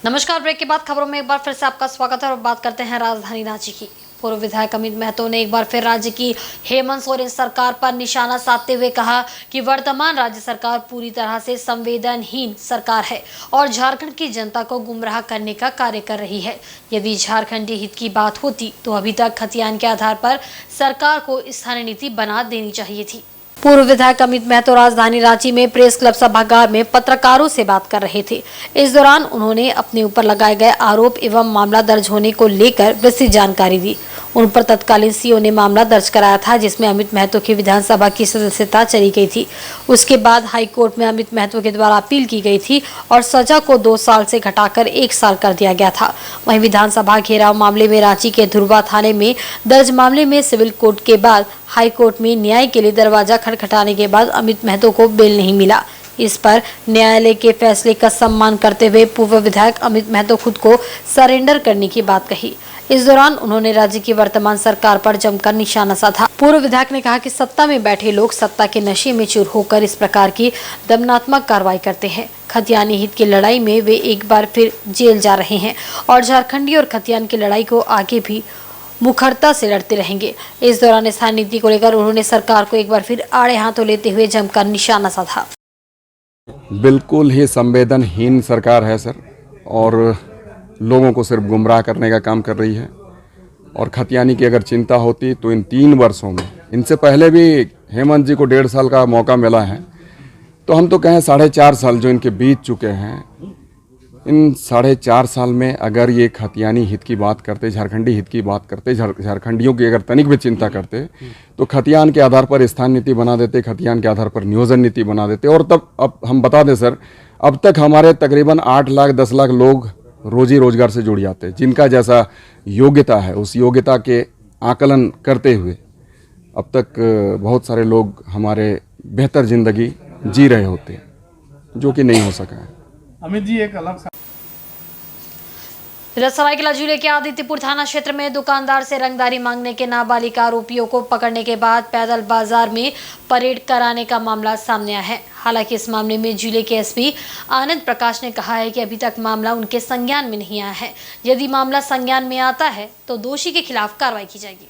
नमस्कार। ब्रेक के बाद खबरों में एक बार फिर से आपका स्वागत है और बात करते हैं राजधानी रांची की। पूर्व विधायक अमित महतो ने एक बार फिर राज्य की हेमंत सोरेन सरकार पर निशाना साधते हुए कहा कि वर्तमान राज्य सरकार पूरी तरह से संवेदनहीन सरकार है और झारखंड की जनता को गुमराह करने का कार्य कर रही है। यदि झारखंडी हित की बात होती तो अभी तक खतियान के आधार पर सरकार को स्थानीय नीति बना देनी चाहिए थी। पूर्व विधायक अमित महतो राजधानी रांची में प्रेस क्लब सभागार में पत्रकारों से बात कर रहे थे। इस दौरान उन्होंने अपने ऊपर लगाए गए आरोप एवं मामला दर्ज होने को लेकर विस्तृत जानकारी दी। उन पर तत्कालीन सीओ ने मामला दर्ज कराया था, जिसमें अमित महतो की विधानसभा की सदस्यता चली गई थी। उसके बाद हाई कोर्ट में अमित महतो के द्वारा अपील की गई थी और सजा को 2 साल से घटाकर 1 साल कर दिया गया था। वहीं विधानसभा घेराव मामले में रांची के धुरवा थाने में दर्ज मामले में सिविल कोर्ट के बाद हाई कोर्ट में न्याय के लिए दरवाजा खटखटाने के बाद अमित महतो को बेल नहीं मिला। इस पर न्यायालय के फैसले का सम्मान करते हुए पूर्व विधायक अमित महतो खुद को सरेंडर करने की बात कही। इस दौरान उन्होंने राज्य की वर्तमान सरकार पर जमकर निशाना साधा। पूर्व विधायक ने कहा कि सत्ता में बैठे लोग सत्ता के नशे में चूर होकर इस प्रकार की दमनात्मक कार्रवाई करते हैं। खतियानी हित की लड़ाई में वे एक बार फिर जेल जा रहे हैं और झारखंडी और खतियान की लड़ाई को आगे भी मुखरता से लड़ते रहेंगे। इस दौरान स्थानीय नीति को लेकर उन्होंने सरकार को एक बार फिर आड़े हाथों लेते हुए जमकर निशाना साधा। बिल्कुल ही संवेदनहीन सरकार है सर, और लोगों को सिर्फ गुमराह करने का काम कर रही है। और खतियानी की अगर चिंता होती तो इन 3 वर्षों में, इनसे पहले भी हेमंत जी को 1.5 साल का मौका मिला है, तो हम तो कहें 4.5 साल जो इनके बीत चुके हैं, इन 4.5 साल में अगर ये खतियानी हित की बात करते, झारखंडी हित की बात करते, झारखंडियों की अगर तनिक भी चिंता करते, तो खतियान के आधार पर स्थानीय नीति बना देते, खतियान के आधार पर नियोजन नीति बना देते। और तब अब हम बता दें सर, अब तक हमारे तकरीबन 8 लाख 10 लाख लोग रोजी रोजगार से जुड़ जाते, जिनका जैसा योग्यता है उस योग्यता के आकलन करते हुए अब तक बहुत सारे लोग हमारे बेहतर जिंदगी जी रहे होते, जो कि नहीं हो सका है। अमित जी एक अलग सरायकेला जिले के आदित्यपुर थाना क्षेत्र में दुकानदार से रंगदारी मांगने के नाबालिग आरोपियों को पकड़ने के बाद पैदल बाजार में परेड कराने का मामला सामने आया है। हालांकि इस मामले में जिले के एसपी आनंद प्रकाश ने कहा है कि अभी तक मामला उनके संज्ञान में नहीं आया है। यदि मामला संज्ञान में आता है तो दोषी के खिलाफ कार्रवाई की जाएगी।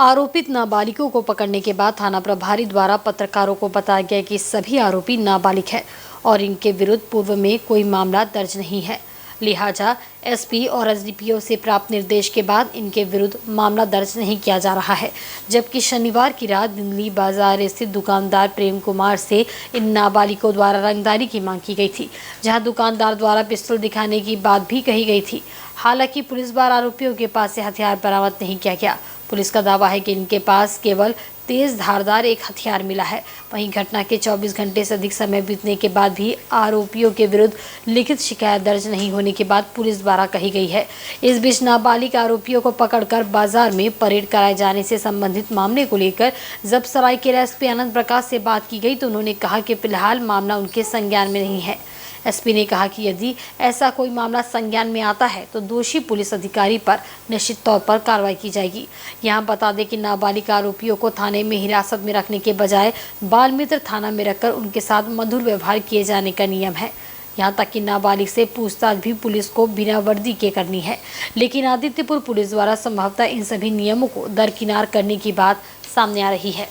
आरोपित नाबालिगों को पकड़ने के बाद थाना प्रभारी द्वारा पत्रकारों को बताया गया कि सभी आरोपी नाबालिग है और इनके विरुद्ध पूर्व में कोई मामला दर्ज नहीं है। लिहाजा एसपी और एसडीपीओ से प्राप्त निर्देश के बाद इनके विरुद्ध मामला दर्ज नहीं किया जा रहा है। जबकि शनिवार की रात दिल्ली बाजार स्थित दुकानदार प्रेम कुमार से इन नाबालिगों द्वारा रंगदारी की मांग की गई थी, जहां दुकानदार द्वारा पिस्टल दिखाने की बात भी कही गई थी। हालांकि पुलिस द्वारा आरोपियों के पास से हथियार बरामद नहीं किया गया। पुलिस का दावा है कि इनके पास केवल तेज धारदार एक हथियार मिला है। वहीं घटना के 24 घंटे से अधिक समय बीतने के बाद भी आरोपियों के विरुद्ध लिखित शिकायत दर्ज नहीं होने की बात पुलिस द्वारा कही गई है। इस बीच नाबालिग आरोपियों को पकड़कर बाजार में परेड कराए जाने से संबंधित मामले को लेकर जब सरायकेला एसपी आनंद प्रकाश से बात की गई तो उन्होंने कहा कि फिलहाल मामला उनके संज्ञान में नहीं है। एसपी ने कहा कि यदि ऐसा कोई मामला संज्ञान में आता है तो दोषी पुलिस अधिकारी पर निश्चित तौर पर कार्रवाई की जाएगी। यहां बता दें कि नाबालिग आरोपियों को थाने में हिरासत में रखने के बजाय बाल मित्र थाना में रखकर उनके साथ मधुर व्यवहार किए जाने का नियम है। यहां तक कि नाबालिग से पूछताछ भी पुलिस को बिना वर्दी के करनी है। लेकिन आदित्यपुर पुलिस द्वारा संभवतः इन सभी नियमों को दरकिनार करने की बात सामने आ रही है।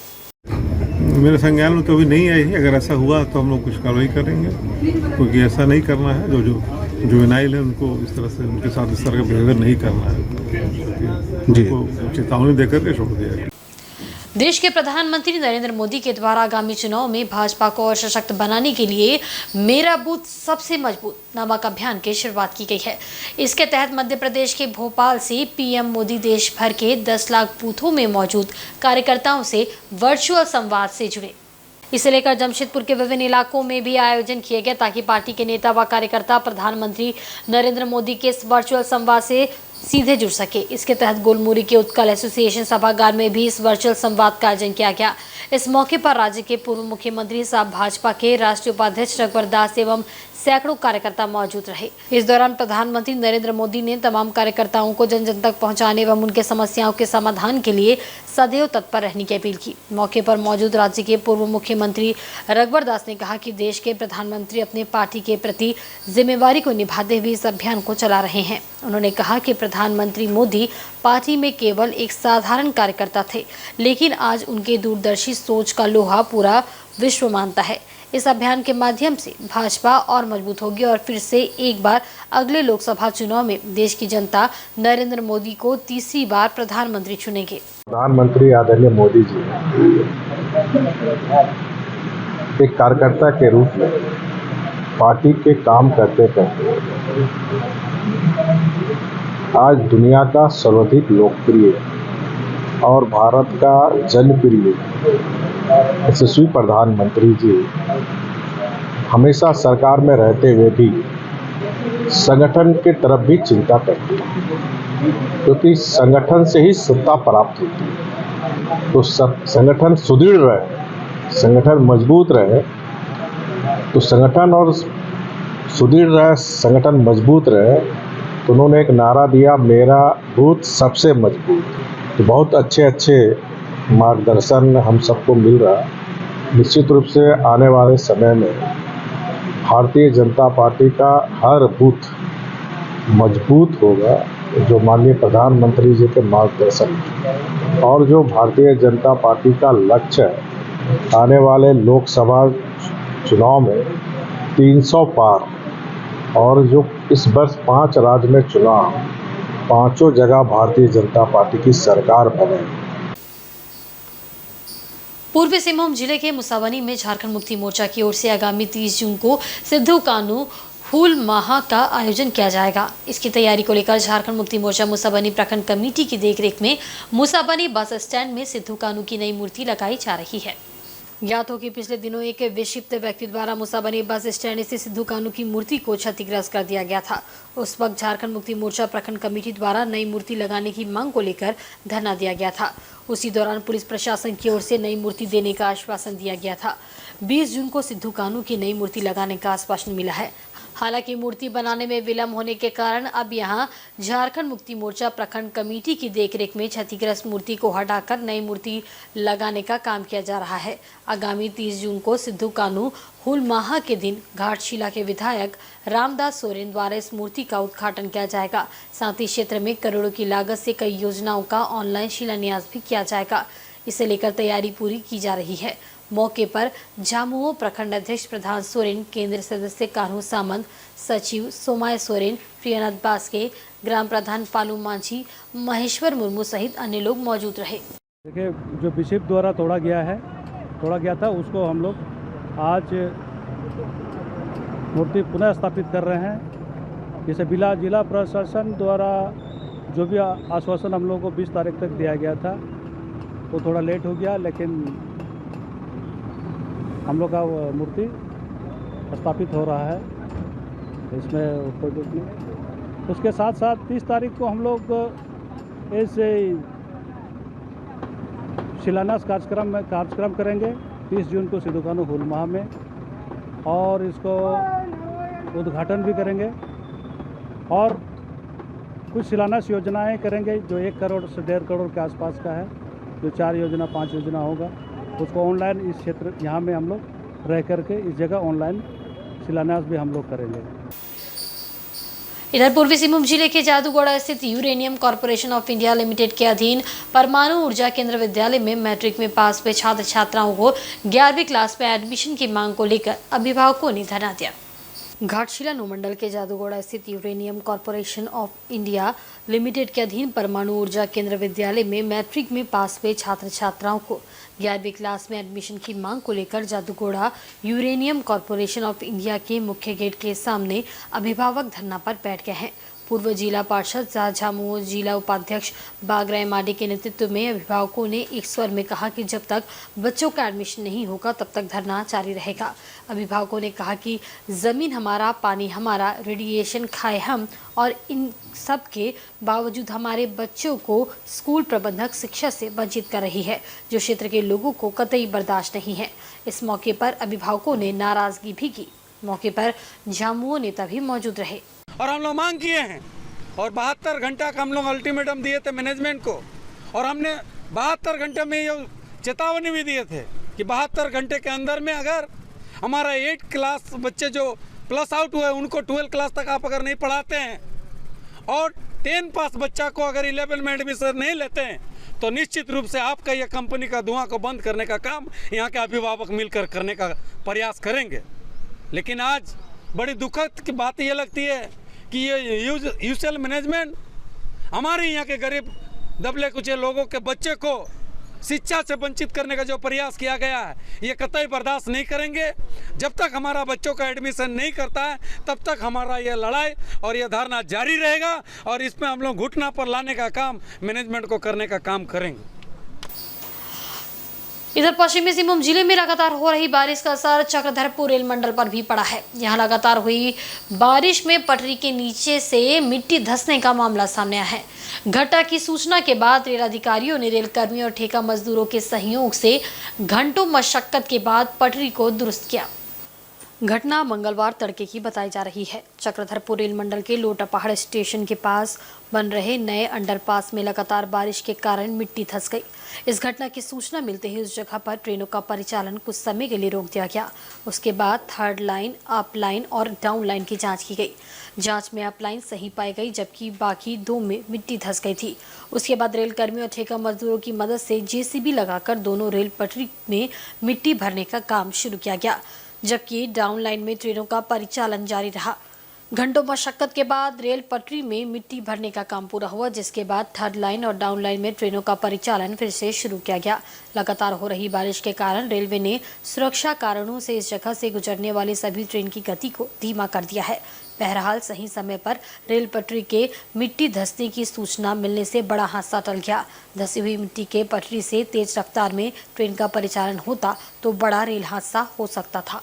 मेरे संज्ञान में तो अभी नहीं आई है। अगर ऐसा हुआ तो हम लोग कुछ कार्रवाई करेंगे, क्योंकि ऐसा नहीं करना है। जो जुवेनाइल है उनको इस तरह से, उनके साथ इस तरह का बिहेवियर नहीं करना है जी। उनको चेतावनी देकर के छोड़ दिया गया। देश के प्रधानमंत्री नरेंद्र मोदी के द्वारा आगामी चुनाव में भाजपा को और सशक्त बनाने के लिए मेरा बूथ सबसे मजबूत नामक अभियान की शुरुआत की गई है। इसके तहत मध्य प्रदेश के भोपाल से पीएम मोदी देश भर के 10 लाख बूथों में मौजूद कार्यकर्ताओं से वर्चुअल संवाद से जुड़े। इसे लेकर जमशेदपुर के विभिन्न इलाकों में भी आयोजन किए गए ताकि पार्टी के नेता व कार्यकर्ता प्रधानमंत्री नरेंद्र मोदी के इस वर्चुअल संवाद से सीधे जुड़ सके। इसके तहत गोलमुरी के उत्कल एसोसिएशन सभागार में भी इस वर्चुअल संवाद का आयोजन किया गया। इस मौके पर राज्य के पूर्व मुख्यमंत्री साहब भाजपा के राष्ट्रीय उपाध्यक्ष रघुवर दास एवं सैकड़ों कार्यकर्ता मौजूद रहे। इस दौरान प्रधानमंत्री नरेंद्र मोदी ने तमाम कार्यकर्ताओं को जन जन तक पहुंचाने एवं उनके समस्याओं के समाधान के लिए सदैव तत्पर रहने की अपील की। मौके पर मौजूद राज्य के पूर्व मुख्यमंत्री रघुवर दास ने कहा कि देश के प्रधानमंत्री अपने पार्टी के प्रति जिम्मेवारी को निभाते हुए इस अभियान को चला रहे हैं। उन्होंने कहा कि प्रधानमंत्री मोदी पार्टी में केवल एक साधारण कार्यकर्ता थे, लेकिन आज उनके दूरदर्शी सोच का लोहा पूरा विश्व मानता है। इस अभियान के माध्यम से भाजपा और मजबूत होगी और फिर से एक बार अगले लोकसभा चुनाव में देश की जनता नरेंद्र मोदी को तीसरी बार प्रधानमंत्री चुनेगी। प्रधानमंत्री आदरणीय मोदी जी एक कार्यकर्ता के रूप में पार्टी के काम करते करते आज दुनिया का सर्वाधिक लोकप्रिय और भारत का जनप्रिय यशस्वी प्रधानमंत्री जी हमेशा सरकार में रहते हुए भी संगठन के तरफ भी चिंता करते हैं, क्योंकि संगठन से ही सत्ता प्राप्त होती है। तो संगठन सुदृढ़ रहे, संगठन मजबूत रहे, तो संगठन और सुदृढ़ रहे, संगठन मजबूत रहे, तो उन्होंने एक नारा दिया, मेरा बूथ सबसे मजबूत। तो बहुत अच्छे मार्गदर्शन हम सबको मिल रहा। निश्चित रूप से आने वाले समय में भारतीय जनता पार्टी का हर बूथ मजबूत होगा, जो माननीय प्रधानमंत्री जी के मार्गदर्शन और जो भारतीय जनता पार्टी का लक्ष्य है आने वाले लोकसभा चुनाव में 300 पार, और जो इस वर्ष 5 राज्य में चुनाव, 5 जगह भारतीय जनता पार्टी की सरकार बने। पूर्वी सिंहभूम जिले के मुसाबनी में झारखंड मुक्ति मोर्चा की ओर से आगामी 30 जून को सिद्धू कान्हू हूल माह का आयोजन किया जाएगा। इसकी तैयारी को लेकर झारखंड मुक्ति मोर्चा मुसाबनी प्रखंड कमेटी की देखरेख में मुसाबनी बस स्टैंड में सिद्धू कान्हू की नई मूर्ति लगाई जा रही है। ज्ञात हो कि पिछले दिनों एक विक्षिप्त व्यक्ति द्वारा मुसाबनी बस स्टैंड से सिद्धू कान्हू की मूर्ति को क्षतिग्रस्त कर दिया गया था। उस वक्त झारखंड मुक्ति मोर्चा प्रखंड कमेटी द्वारा नई मूर्ति लगाने की मांग को लेकर धरना दिया गया था। उसी दौरान पुलिस प्रशासन की ओर से नई मूर्ति देने का आश्वासन दिया गया था। 20 जून को सिद्धू कान्हू की नई मूर्ति लगाने का आश्वासन मिला है। हालांकि मूर्ति बनाने में विलंब होने के कारण अब यहां झारखंड मुक्ति मोर्चा प्रखंड कमेटी की देखरेख में क्षतिग्रस्त मूर्ति को हटाकर नई मूर्ति लगाने का काम किया जा रहा है। आगामी 30 जून को सिद्धू कान्हू हूल माह के दिन घाटशिला के विधायक रामदास सोरेन द्वारा इस मूर्ति का उद्घाटन किया जाएगा। साथ ही क्षेत्र में करोड़ों की लागत से कई योजनाओं का ऑनलाइन शिलान्यास भी किया जाएगा। इसे लेकर तैयारी पूरी की जा रही है। मौके पर झामुमो प्रखंड अध्यक्ष प्रधान सोरेन, केंद्र सदस्य कान्हू सामंत, सचिव सोमाय सोरेन, प्रियनाथ बास्के, ग्राम प्रधान पालू मांझी, महेश्वर मुर्मू सहित अन्य लोग मौजूद रहे। देखिए, जो बिशप द्वारा तोड़ा गया था, उसको हम लोग आज मूर्ति पुनः स्थापित कर रहे हैं। जैसे जिला प्रशासन द्वारा जो भी आश्वासन हम लोगों को 20 तारीख तक दिया गया था, वो थोड़ा लेट हो गया, लेकिन हम लोग का मूर्ति स्थापित हो रहा है, इसमें कोई दुख नहीं। उसके साथ साथ 30 तारीख को हम लोग ऐसे शिलान्यास कार्यक्रम करेंगे। 30 जून को सिद्धू कान्हू हूल माह में, और इसको उद्घाटन भी करेंगे और कुछ शिलान्यास योजनाएं करेंगे जो 1 करोड़ से 1.5 करोड़ के आसपास का है। जो 4 योजना 5 योजना होगा, उसको ऑनलाइन इस क्षेत्र यहाँ में हम लोग रह करके इस जगह ऑनलाइन शिलान्यास भी हम लोग करेंगे। इधर पूर्वी सिंहभूम जिले के जादूगोड़ा स्थित uranium corporation of India limited के अधीन परमाणु ऊर्जा केंद्र विद्यालय में मैट्रिक में पास हुए छात्र छात्राओं को 11वीं क्लास में एडमिशन की मांग को लेकर अभिभावकों ने धरना दिया। घाटशिला अनुमंडल के जादूगोड़ा स्थित uranium corporation of India limited के अधीन परमाणु ऊर्जा केंद्र विद्यालय में मैट्रिक में पास हुए छात्र छात्राओं को 11वीं क्लास में एडमिशन की मांग को लेकर Jaduguda uranium corporation of India के मुख्य गेट के सामने अभिभावक धरना पर बैठ गए हैं। पूर्व जिला पार्षद झामुमो जिला उपाध्यक्ष बागराय माडी के नेतृत्व में अभिभावकों ने एक स्वर में कहा कि जब तक बच्चों का एडमिशन नहीं होगा तब तक धरना जारी रहेगा। अभिभावकों ने कहा कि ज़मीन हमारा, पानी हमारा, रेडिएशन खाए हम, और इन सब के बावजूद हमारे बच्चों को स्कूल प्रबंधक शिक्षा से वंचित कर रही है, जो क्षेत्र के लोगों को कतई बर्दाश्त नहीं है। इस मौके पर अभिभावकों ने नाराजगी भी की। मौके पर झामुमो नेता भी मौजूद रहे। और हम लोग मांग किए हैं और 72 घंटा का हम लोग अल्टीमेटम दिए थे मैनेजमेंट को, और हमने 72 घंटे में ये चेतावनी भी दिए थे कि 72 घंटे के अंदर में अगर हमारा 8 क्लास बच्चे जो प्लस आउट हुए उनको 12 क्लास तक आप अगर नहीं पढ़ाते हैं और 10 पास बच्चा को अगर 11 में एडमिशन नहीं लेते हैं तो निश्चित रूप से आपका यह कंपनी का धुआं को बंद करने का काम यहाँ के अभिभावक मिलकर करने का प्रयास करेंगे। लेकिन आज बड़ी दुखद की बात ये लगती है कि ये यूसेल मैनेजमेंट हमारे यहाँ के गरीब दबले कुचले लोगों के बच्चे को शिक्षा से वंचित करने का जो प्रयास किया गया है ये कतई बर्दाश्त नहीं करेंगे। जब तक हमारा बच्चों का एडमिशन नहीं करता है तब तक हमारा ये लड़ाई और ये धरना जारी रहेगा और इसमें हम लोग घुटना पर लाने का काम मैनेजमेंट को करने का काम करेंगे। इधर पश्चिमी सिंहभूम जिले में लगातार हो रही बारिश का असर चक्रधरपुर रेल मंडल पर भी पड़ा है। यहां लगातार हुई बारिश में पटरी के नीचे से मिट्टी धंसने का मामला सामने आया है। घटना की सूचना के बाद रेल अधिकारियों ने रेल कर्मियों और ठेका मजदूरों के सहयोग से घंटों मशक्कत के बाद पटरी को दुरुस्त किया। घटना मंगलवार तड़के की बताई जा रही है। चक्रधरपुर रेल मंडल के लोटापहाड़ स्टेशन के पास बन रहे नए अंडरपास में लगातार बारिश के कारण मिट्टी धंस गई। इस घटना की सूचना मिलते ही उस जगह पर ट्रेनों का परिचालन कुछ समय के लिए रोक दिया गया। उसके बाद थर्ड लाइन, अप लाइन और डाउन लाइन की जांच की गई। जांच में अप लाइन सही पाई गई जबकि बाकी 2 में मिट्टी धंस गई थी। उसके बाद रेल कर्मियों और ठेका मजदूरों की मदद से जेसीबी लगाकर दोनों रेल पटरी में मिट्टी भरने का काम शुरू किया गया, जबकि डाउन लाइन में ट्रेनों का परिचालन जारी रहा। घंटों मशक्कत के बाद रेल पटरी में मिट्टी भरने का काम पूरा हुआ, जिसके बाद थर्ड लाइन और डाउन लाइन में ट्रेनों का परिचालन फिर से शुरू किया गया। लगातार हो रही बारिश के कारण रेलवे ने सुरक्षा कारणों से इस जगह से गुजरने वाली सभी ट्रेन की गति को धीमा कर दिया है। बहरहाल सही समय पर रेल पटरी के मिट्टी धंसने की सूचना मिलने से बड़ा हादसा टल गया। धंसी हुई मिट्टी के पटरी से तेज रफ्तार में ट्रेन का परिचालन होता तो बड़ा रेल हादसा हो सकता था।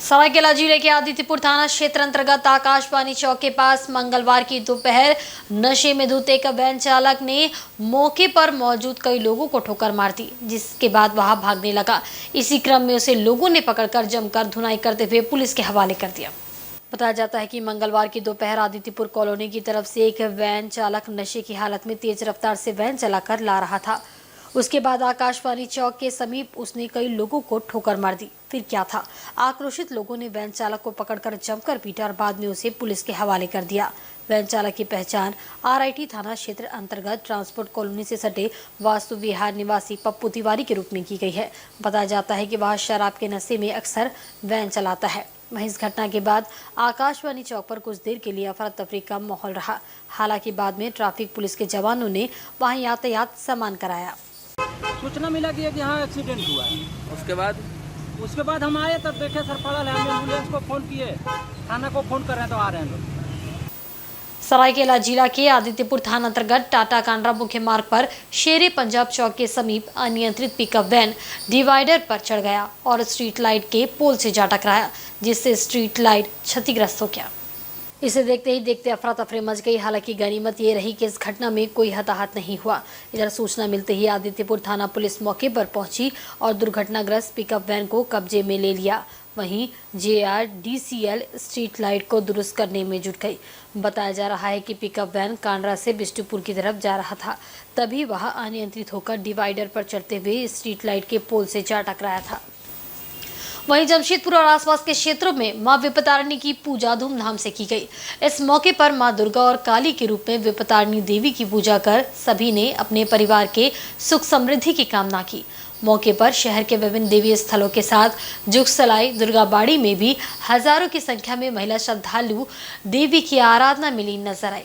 सरायकेला जिले के आदित्यपुर थाना क्षेत्र अंतर्गत आकाशवाणी चौक के पास मंगलवार की दोपहर नशे में धुत एक वैन चालक ने मौके पर मौजूद कई लोगों को ठोकर मार दी, जिसके बाद वह भागने लगा। इसी क्रम में उसे लोगों ने पकड़कर जमकर धुनाई करते हुए पुलिस के हवाले कर दिया। बताया जाता है कि मंगलवार की दोपहर आदित्यपुर कॉलोनी की तरफ से एक वैन चालक नशे की हालत में तेज रफ्तार से वैन चलाकर ला रहा था। उसके बाद आकाशवाणी चौक के समीप उसने कई लोगों को ठोकर मार दी। फिर क्या था? आक्रोशित लोगों ने वैन चालक को पकड़कर जमकर पीटा और बाद में उसे पुलिस के हवाले कर दिया। वैन चालक की पहचान आरआईटी थाना क्षेत्र अंतर्गत ट्रांसपोर्ट कॉलोनी से सटे वास्तु विहार निवासी पप्पू तिवारी के रूप में की गई है। बताया जाता है कि वह शराब के नशे में अक्सर वैन चलाता है। वहीं इस घटना के बाद आकाशवाणी चौक पर कुछ देर के लिए अफरा तफरी का माहौल रहा। हालांकि बाद में ट्रैफिक पुलिस के जवानों ने वहां यातायात सामान कराया। सूचना मिला कि यहाँ एक्सीडेंट हुआ है। उसके बाद हम आए तब देखे सर पड़ा है, हम एम्बुलेंस को फ़ोन किए, थाना को फ़ोन कर रहे हैं तो आ रहे हैं लोग। सरायकेला जिला के आदित्यपुर थाना अंतर्गत टाटा कांड्रा मुख्य मार्ग पर शेरे पंजाब चौक के समीप अनियंत्रित पिकअप वैन डिवाइडर पर चढ़ गया और स्ट्रीट लाइट के पोल से जा टकराया, जिससे स्ट्रीट लाइट क्षतिग्रस्त हो गया। इसे देखते ही देखते अफरा तफरी मच गई। हालांकि गनीमत ये रही कि इस घटना में कोई हताहत नहीं हुआ। इधर सूचना मिलते ही आदित्यपुर थाना पुलिस मौके पर पहुंची और दुर्घटनाग्रस्त पिकअप वैन को कब्जे में ले लिया। वहीं JRDCL स्ट्रीट लाइट को दुरुस्त करने में जुट गई। बताया जा रहा है कि पिकअप वैन कांड्रा से बिष्टुपुर की तरफ जा रहा था, तभी वह अनियंत्रित होकर डिवाइडर पर चढ़ते हुए स्ट्रीट लाइट के पोल से जा टकराया था। वहीं जमशेदपुर और आसपास के क्षेत्रों में मां विपतारिणी की पूजा धूमधाम से की गई। इस मौके पर मां दुर्गा और काली के रूप में विपतारिणी देवी की पूजा कर सभी ने अपने परिवार के सुख समृद्धि की कामना की। मौके पर शहर के विभिन्न देवी स्थलों के साथ जुगसलाई दुर्गाबाड़ी में भी हजारों की संख्या में महिला श्रद्धालु देवी की आराधना में लीन नजर आई।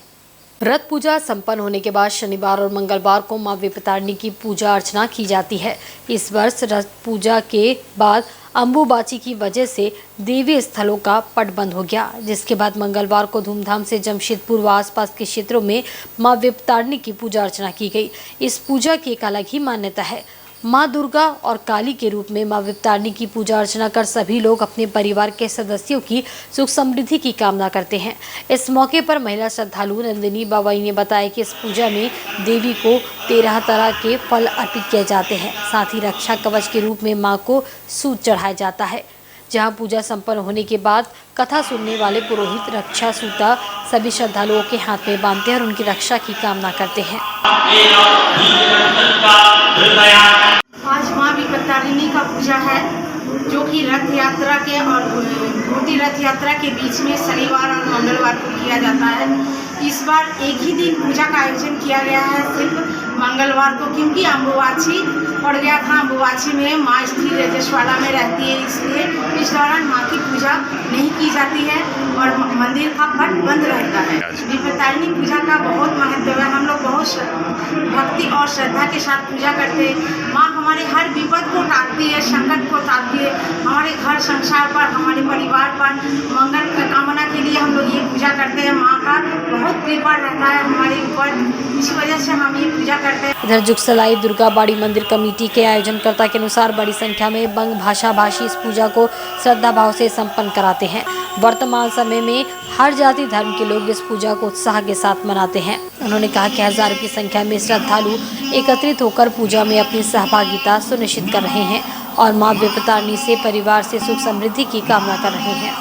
व्रत पूजा संपन्न होने के बाद शनिवार और मंगलवार को मां विपतारिणी की पूजा अर्चना की जाती है। इस वर्ष व्रत पूजा के बाद अंबुबाची की वजह से देवी स्थलों का पट बंद हो गया, जिसके बाद मंगलवार को धूमधाम से जमशेदपुर व आसपास के क्षेत्रों में मां विपतारिणी की पूजा अर्चना की गई। इस पूजा की एक अलग ही मान्यता है। मां दुर्गा और काली के रूप में मां विपतारिणी की पूजा अर्चना कर सभी लोग अपने परिवार के सदस्यों की सुख समृद्धि की कामना करते हैं। इस मौके पर महिला श्रद्धालु नंदिनी बाबाई ने बताया कि इस पूजा में देवी को 13 तरह के फल अर्पित किए जाते हैं। साथ ही रक्षा कवच के रूप में मां को सूत चढ़ाया जाता है। जहां पूजा संपन्न होने के बाद कथा सुनने वाले पुरोहित रक्षा सूता सभी श्रद्धालुओं के हाथ में बांधते हैं और उनकी रक्षा की कामना करते हैं। आज माँ विपत्तारिणी का पूजा है, जो कि रथ यात्रा के और मोटी रथ यात्रा के बीच में शनिवार और मंगलवार को किया जाता है। इस बार एक ही दिन पूजा का आयोजन किया गया है, सिर्फ मंगलवार को, क्योंकि अम्बुबाछी पड़ गया था। अम्बुबाछी में माँ स्थिर रजस्वाला में रहती है, इसलिए इस दौरान माँ की पूजा नहीं की जाती है और मंदिर का पट बंद रहता है। विपत्तारिणी पूजा का बहुत महत्व है। हम लोग बहुत भक्ति और श्रद्धा के साथ पूजा करते हैं। माँ हमारे हर विपद को टालती है, संकट को टालती है। हमारे घर संसार पर, हमारे परिवार पर मंगल की कामना के लिए हम लोग ये पूजा करते हैं। माँ का बहुत कृपा रहता है हमारे ऊपर, इस वजह से हम ये पूजा करते हैं। इधर जुगसलाई दुर्गा बाड़ी मंदिर कमेटी के आयोजनकर्ता के अनुसार बड़ी संख्या में बंग भाषा भाषी इस पूजा को श्रद्धा भाव से संपन्न कराते हैं। वर्तमान समय में हर जाति धर्म के लोग इस पूजा को उत्साह के साथ मनाते हैं। उन्होंने कहा कि हजारों की संख्या में श्रद्धालु एकत्रित होकर पूजा में अपनी सहभागिता सुनिश्चित कर रहे हैं और माँ विपत्तारिणी से परिवार से सुख समृद्धि की कामना कर रहे हैं।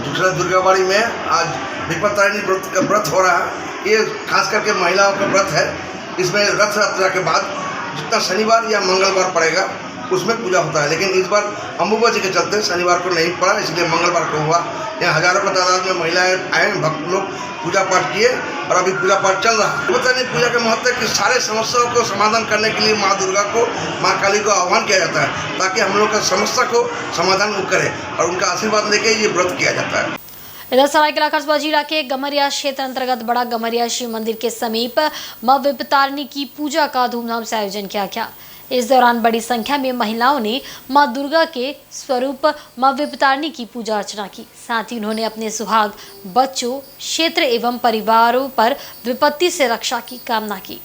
दूसरा दुर्गाबाड़ी में आज विपत्तारिणी व्रत का व्रत हो रहा है। ये खास करके महिलाओं का व्रत है। इसमें रथ यात्रा के बाद जितना शनिवार या मंगलवार पड़ेगा उसमें पूजा होता है, लेकिन इस बार अम्बुबाची के चलते शनिवार को नहीं पड़ा, इसलिए मंगलवार को हुआ। यहाँ हजारों की तादाद में महिलाएं आए, भक्त लोग पूजा पाठ किए और अभी पूजा पाठ चल रहा है। विपत्तारिणी पूजा का महत्व है कि सारे समस्याओं को समाधान करने के लिए माँ दुर्गा को, माँ काली को आह्वान किया जाता है, ताकि हम लोग का समस्या को समाधान वो करे और उनका आशीर्वाद लेके ये व्रत किया जाता है। इधर सरायकेला कस्बा जिला के गमरिया क्षेत्र अंतर्गत बड़ा गमरिया शिव मंदिर के समीप मां विपत्तारिणी की पूजा का धूमधाम से आयोजन किया गया। इस दौरान बड़ी संख्या में महिलाओं ने मां दुर्गा के स्वरूप मां विपत्तारिणी की पूजा अर्चना की। साथ ही उन्होंने अपने सुहाग, बच्चों, क्षेत्र एवं परिवारों पर विपत्ति से रक्षा की कामना की।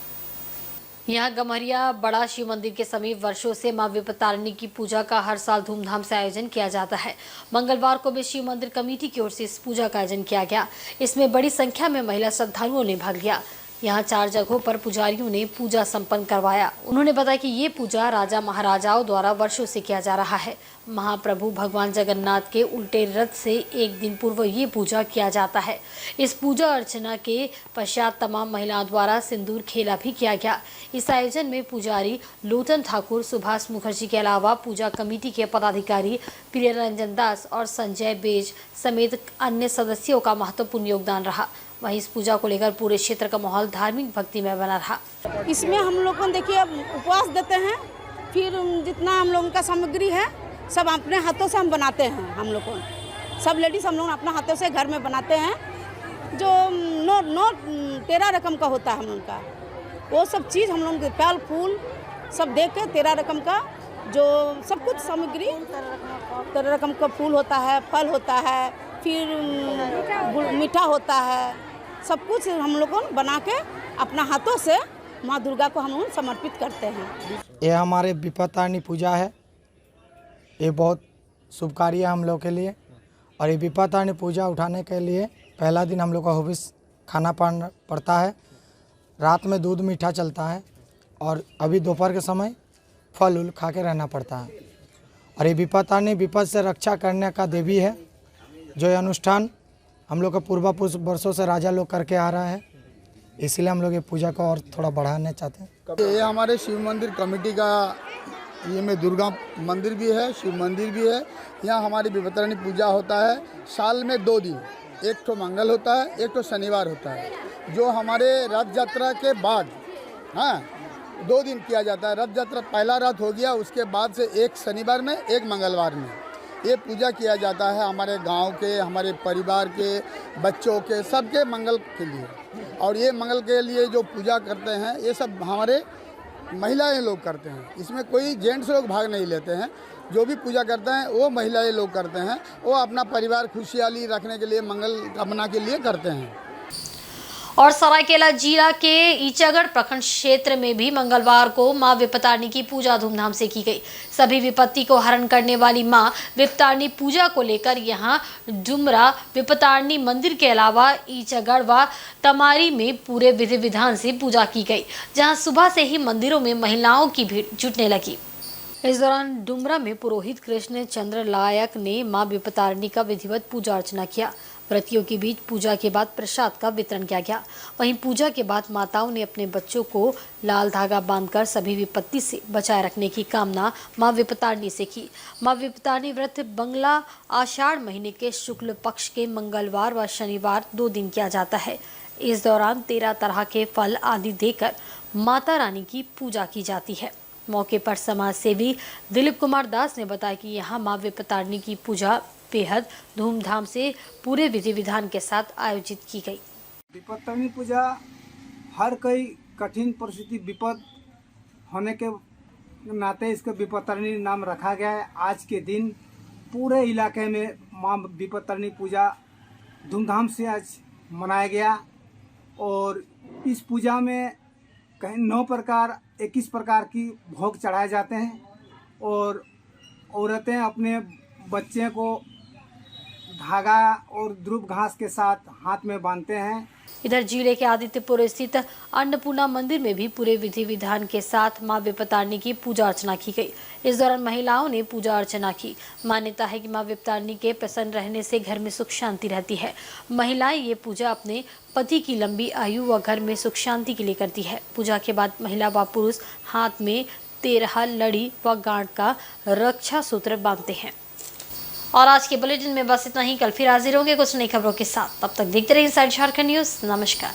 यहाँ गमरिया बड़ा शिव मंदिर के समीप वर्षों से मां विपत्तारिणी की पूजा का हर साल धूमधाम से आयोजन किया जाता है। मंगलवार को भी शिव मंदिर कमेटी की ओर से इस पूजा का आयोजन किया गया। इसमें बड़ी संख्या में महिला श्रद्धालुओं ने भाग लिया। यहाँ 4 जगहों पर पुजारियों ने पूजा संपन्न करवाया। उन्होंने बताया कि ये पूजा राजा महाराजाओं द्वारा वर्षों से किया जा रहा है। महाप्रभु भगवान जगन्नाथ के उल्टे रथ से एक दिन पूर्व ये पूजा किया जाता है। इस पूजा अर्चना के पश्चात तमाम महिलाओं द्वारा सिंदूर खेला भी किया गया। इस आयोजन में पुजारी लोटन ठाकुर, सुभाष मुखर्जी के अलावा पूजा कमेटी के पदाधिकारी प्रिय रंजन दास और संजय बेज समेत अन्य सदस्यों का महत्वपूर्ण योगदान रहा। वहीं इस पूजा को लेकर पूरे क्षेत्र का माहौल धार्मिक भक्ति में बना रहा। इसमें हम लोग को देखिए उपवास देते हैं, फिर जितना हम लोगों का सामग्री है सब अपने हाथों से हम बनाते हैं। हम लोग को सब लेडीज़ हम लोग अपने हाथों से घर में बनाते हैं। जो 13 रकम का होता है हम लोग का, वो सब चीज़ हम लोग फल फूल सब दे के 13 रकम का जो सब कुछ सामग्री, 13 रकम का फूल होता है, फल होता है, फिर मीठा होता है, सब कुछ हम लोग को बना के अपना हाथों से माँ दुर्गा को हम लोग समर्पित करते हैं। ये हमारे विपत्तारिणी पूजा है। ये बहुत शुभ कार्य है हम लोग के लिए। और ये विपत्तारिणी पूजा उठाने के लिए पहला दिन हम लोग का हविष खाना पाना पड़ता है। रात में दूध मीठा चलता है और अभी दोपहर के समय फल उल खा के रहना पड़ता है। और ये विपत्तारिणी विपद से रक्षा करने का देवी है। जो ये अनुष्ठान हम लोग का पूर्वापुरुष वर्षों से राजा लोग करके आ रहा है, इसलिए हम लोग ये पूजा को और थोड़ा बढ़ाना चाहते हैं। ये हमारे शिव मंदिर कमेटी का ये में दुर्गा मंदिर भी है, शिव मंदिर भी है। यहाँ हमारी विपत्तारिणी पूजा होता है साल में 2 दिन, एक तो मंगल होता है, एक तो शनिवार होता है। जो हमारे रथ यात्रा के बाद 2 दिन किया जाता है। रथ यात्रा पहला रथ हो गया, उसके बाद से एक शनिवार में एक मंगलवार में ये पूजा किया जाता है। हमारे गांव के, हमारे परिवार के, बच्चों के, सबके मंगल के लिए। और ये मंगल के लिए जो पूजा करते हैं ये सब हमारे महिलाएं लोग करते हैं। इसमें कोई जेंट्स लोग भाग नहीं लेते हैं। जो भी पूजा करते हैं वो महिलाएं लोग करते हैं। वो अपना परिवार खुशहाली रखने के लिए, मंगल कामना के लिए करते हैं। और सरायकेला जिला के ईचागढ़ प्रखंड क्षेत्र में भी मंगलवार को मां विपत्तारिणी की पूजा धूमधाम से की गई। सभी विपत्ति को हरण करने वाली मां विपत्तारिणी पूजा को लेकर यहां डुमरा विपत्तारिणी मंदिर के अलावा ईचागढ़ व तमारी में पूरे विधि विधान से पूजा की गई, जहां सुबह से ही मंदिरों में महिलाओं की भीड़ जुटने लगी। इस दौरान डुमरा में पुरोहित कृष्ण चंद्र लायक ने मां विपत्तारिणी का विधिवत पूजा अर्चना किया। व्रतियों के बीच पूजा के बाद प्रसाद का वितरण किया गया। वहीं पूजा के बाद माताओं ने अपने बच्चों को लाल धागा बांधकर सभी विपत्ति से बचाए रखने की कामना मां विपत्तारिणी से की। मां विपत्तारिणी व्रत बंगला आषाढ़ महीने के शुक्ल पक्ष के मंगलवार व शनिवार 2 दिन किया जाता है। इस दौरान 13 तरह के फल आदि देकर माता रानी की पूजा की जाती है। मौके पर समाज सेवी दिलीप कुमार दास ने बताया कि यहाँ मां विपत्तारिणी की पूजा बेहद धूमधाम से पूरे विधि विधान के साथ आयोजित की गई। विपत्तारिणी पूजा हर कोई कठिन परिस्थिति विपद होने के नाते इसका विपत्तारिणी नाम रखा गया है। आज के दिन पूरे इलाके में मां विपत्तारिणी पूजा धूमधाम से आज मनाया गया और इस पूजा में कहीं 21 प्रकार की भोग चढ़ाए जाते हैं और औरतें अपने बच्चे को धागा और ध्रुव घास के साथ हाथ में बांधते हैं। इधर जिले के आदित्यपुर स्थित अन्नपूर्णा मंदिर में भी पूरे विधि विधान के साथ मां विपत्तारिणी की पूजा अर्चना की गई। इस दौरान महिलाओं ने पूजा अर्चना की। मान्यता है कि मां विपत्तारिणी के प्रसन्न रहने से घर में सुख शांति रहती है। महिलाएं ये पूजा अपने पति की लंबी आयु व घर में सुख शांति के लिए करती है। पूजा के बाद महिला व पुरुष हाथ में 13 लड़ी व गांठ का रक्षा सूत्र बांधते हैं। और आज के बुलेटिन में बस इतना ही। कल फिर हाजिर होंगे कुछ नई खबरों के साथ। तब तक देखते रहिए इनसाइड झारखंड न्यूज़। नमस्कार।